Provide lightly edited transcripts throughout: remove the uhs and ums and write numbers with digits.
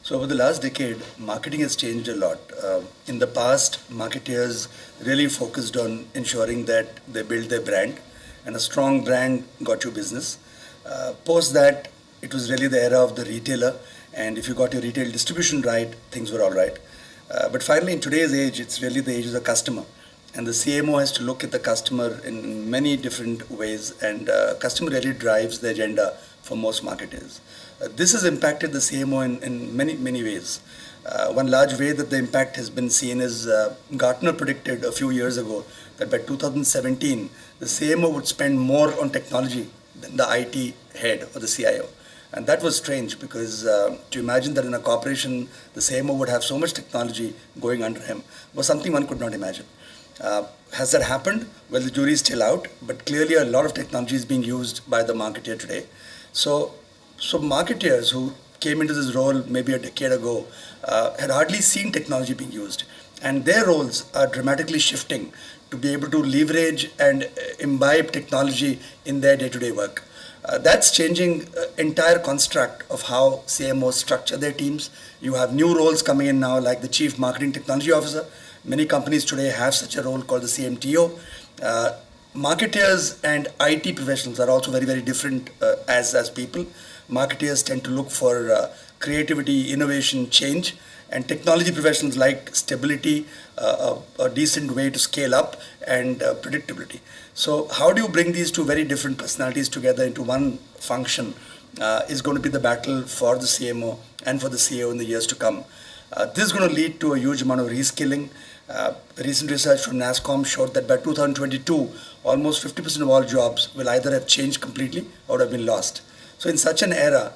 So over the last decade, marketing has changed a lot. In the past, marketers really focused on ensuring that they build their brand, and a strong brand got you business. Post that, it was really the era of the retailer, and if you got your retail distribution right, things were all right. But finally, in today's age, it's really the age of the customer, and the CMO has to look at the customer in many different ways, and customer really drives the agenda for most marketers. This has impacted the CMO in many ways. One large way that the impact has been seen is Gartner predicted a few years ago that by 2017, the CMO would spend more on technology than the IT head or the CIO. And that was strange because to imagine that in a corporation, the CMO would have so much technology going under him was something one could not imagine. Has that happened? Well, the jury is still out, but clearly a lot of technology is being used by the marketer today. So, so marketers who came into this role maybe a decade ago had hardly seen technology being used, and their roles are dramatically shifting to be able to leverage and imbibe technology in their day-to-day work. That's changing entire construct of how CMOs structure their teams. You have new roles coming in now, like the Chief Marketing Technology Officer. Many companies today have such a role called the CMTO. Marketers and IT professionals are also very different as people. Marketers tend to look for creativity, innovation, change, and technology professionals like stability, a decent way to scale up, and predictability. So how do you bring these two very different personalities together into one function is going to be the battle for the CMO and for the CEO in the years to come. This is going to lead to a huge amount of reskilling. Recent research from NASSCOM showed that by 2022, almost 50% of all jobs will either have changed completely or have been lost. So in such an era,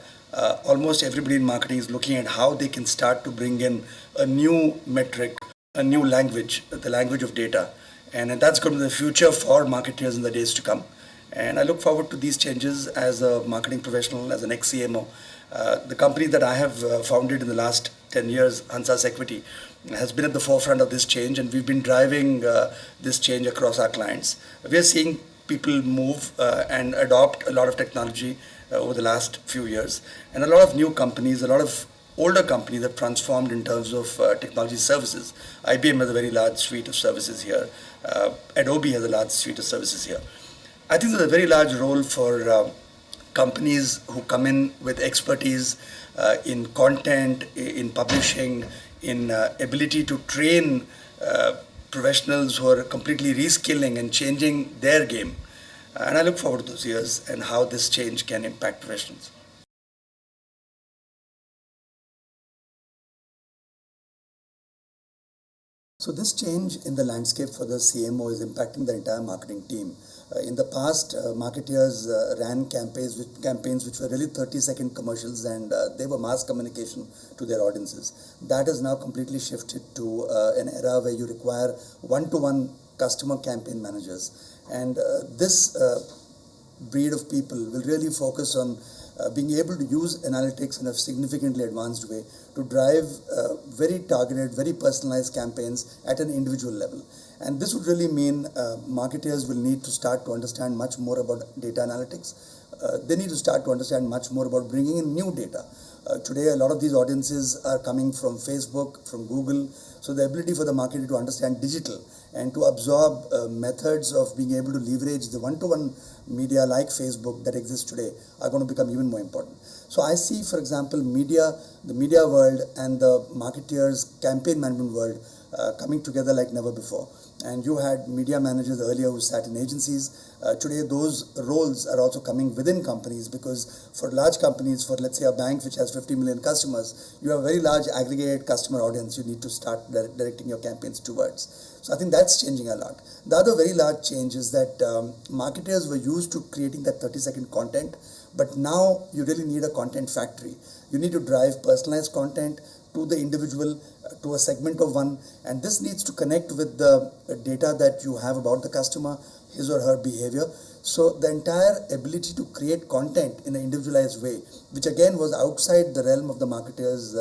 almost everybody in marketing is looking at how they can start to bring in a new metric, a new language, the language of data. And that's going to be the future for marketers in the days to come. And I look forward to these changes as a marketing professional, as an ex-CMO. The company that I have founded in the last 10 years, Hansa Cequity, has been at the forefront of this change, and we've been driving this change across our clients. We are seeing people move and adopt a lot of technology over the last few years, and a lot of new companies, a lot of older companies have transformed in terms of technology services. IBM has a very large suite of services here. Adobe has a large suite of services here. I think there's a very large role for companies who come in with expertise in content, in publishing, in ability to train professionals who are completely reskilling and changing their game. And I look forward to those years and how this change can impact professionals. So this change in the landscape for the CMO is impacting the entire marketing team. In the past, marketers ran campaigns which were really 30-second commercials, and they were mass communication to their audiences. That has now completely shifted to an era where you require one-to-one customer campaign managers. And this breed of people will really focus on being able to use analytics in a significantly advanced way to drive very targeted, very personalized campaigns at an individual level. And this would really mean marketers will need to start to understand much more about data analytics. They need to start to understand much more about bringing in new data. Today, a lot of these audiences are coming from Facebook, from Google. So the ability for the marketer to understand digital and to absorb methods of being able to leverage the one-to-one media like Facebook that exists today are going to become even more important. So I see, for example, the media world and the marketers' campaign management world coming together like never before. And you had media managers earlier who sat in agencies. Today, those roles are also coming within companies, because for large companies, for let's say a bank which has 50 million customers, you have a very large aggregated customer audience you need to start directing your campaigns towards. So I think that's changing a lot. The other very large change is that marketers were used to creating that 30-second content, but now you really need a content factory. You need to drive personalized content to the individual, to a segment of one, and this needs to connect with the data that you have about the customer, his or her behavior. So the entire ability to create content in an individualized way, which again was outside the realm of the marketer's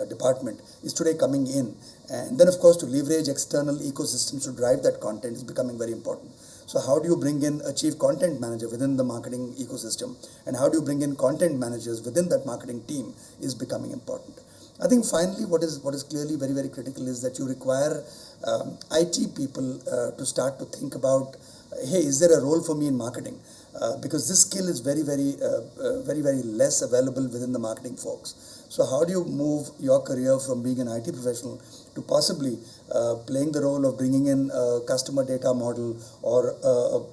department, is today coming in. And then of course to leverage external ecosystems to drive that content is becoming very important. So how do you bring in a chief content manager within the marketing ecosystem, and how do you bring in content managers within that marketing team is becoming important. I think finally what is clearly very, very critical is that you require IT people to start to think about, hey, is there a role for me in marketing? Because this skill is very, very less available within the marketing folks. So how do you move your career from being an IT professional to possibly playing the role of bringing in a customer data model or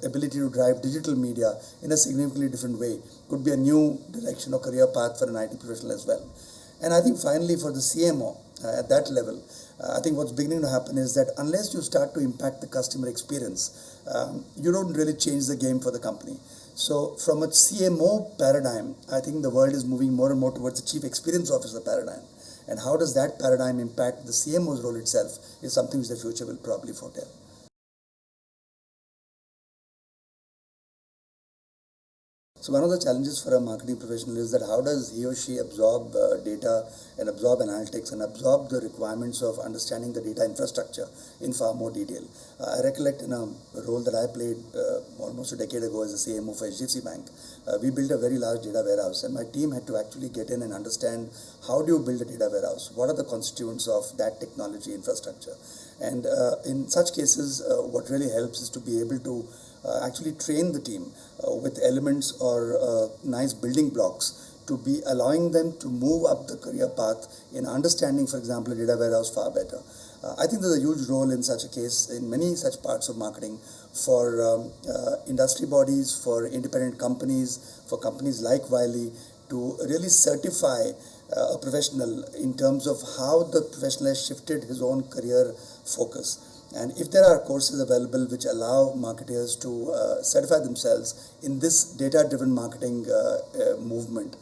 ability to drive digital media in a significantly different way? Could be a new direction or career path for an IT professional as well. And I think finally for the CMO at that level, I think what's beginning to happen is that unless you start to impact the customer experience, you don't really change the game for the company. So from a CMO paradigm, I think the world is moving more and more towards the chief experience officer paradigm. And how does that paradigm impact the CMO's role itself is something which the future will probably foretell. So one of the challenges for a marketing professional is that how does he or she absorb data and absorb analytics and absorb the requirements of understanding the data infrastructure in far more detail. I recollect in a role that I played almost a decade ago as a CMO for HDFC Bank, we built a very large data warehouse, and my team had to actually get in and understand how do you build a data warehouse, what are the constituents of that technology infrastructure. And in such cases, what really helps is to be able to actually train the team with elements or nice building blocks to be allowing them to move up the career path in understanding, for example, a data warehouse far better. I think there's a huge role in such a case in many such parts of marketing for industry bodies, for independent companies, for companies like Wiley to really certify a professional in terms of how the professional has shifted his own career focus. And if there are courses available which allow marketers to certify themselves in this data-driven marketing movement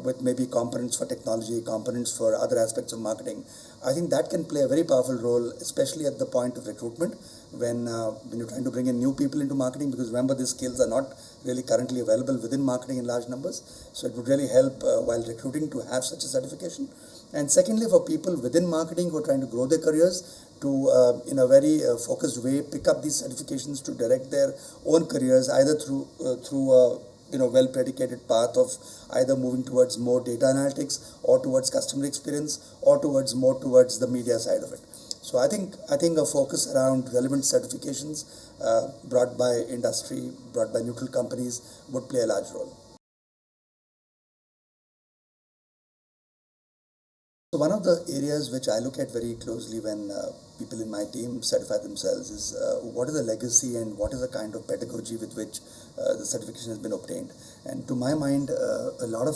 with maybe components for technology, components for other aspects of marketing, I think that can play a very powerful role, especially at the point of recruitment when you're trying to bring in new people into marketing, because remember, these skills are not really currently available within marketing in large numbers. So it would really help while recruiting to have such a certification. And secondly, for people within marketing who are trying to grow their careers, to in a very focused way pick up these certifications to direct their own careers either through a well predicated path of either moving towards more data analytics or towards customer experience or towards the media side of it. So I think a focus around relevant certifications brought by industry, brought by neutral companies would play a large role. So one of the areas which I look at very closely when people in my team certify themselves is what is the legacy and what is the kind of pedagogy with which the certification has been obtained. And to my mind, a lot of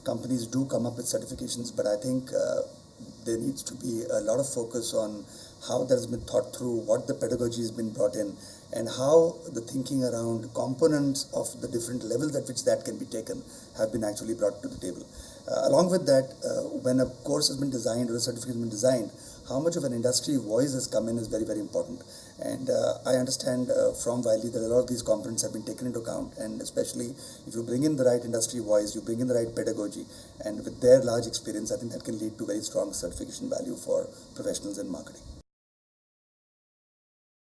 companies do come up with certifications, but I think there needs to be a lot of focus on how that has been thought through, what the pedagogy has been brought in, and how the thinking around components of the different levels at which that can be taken have been actually brought to the table. Along with that, when a course has been designed or a certificate has been designed, how much of an industry voice has come in is very, very important. And I understand from Wiley that a lot of these components have been taken into account, and especially if you bring in the right industry voice, you bring in the right pedagogy, and with their large experience, I think that can lead to very strong certification value for professionals in marketing.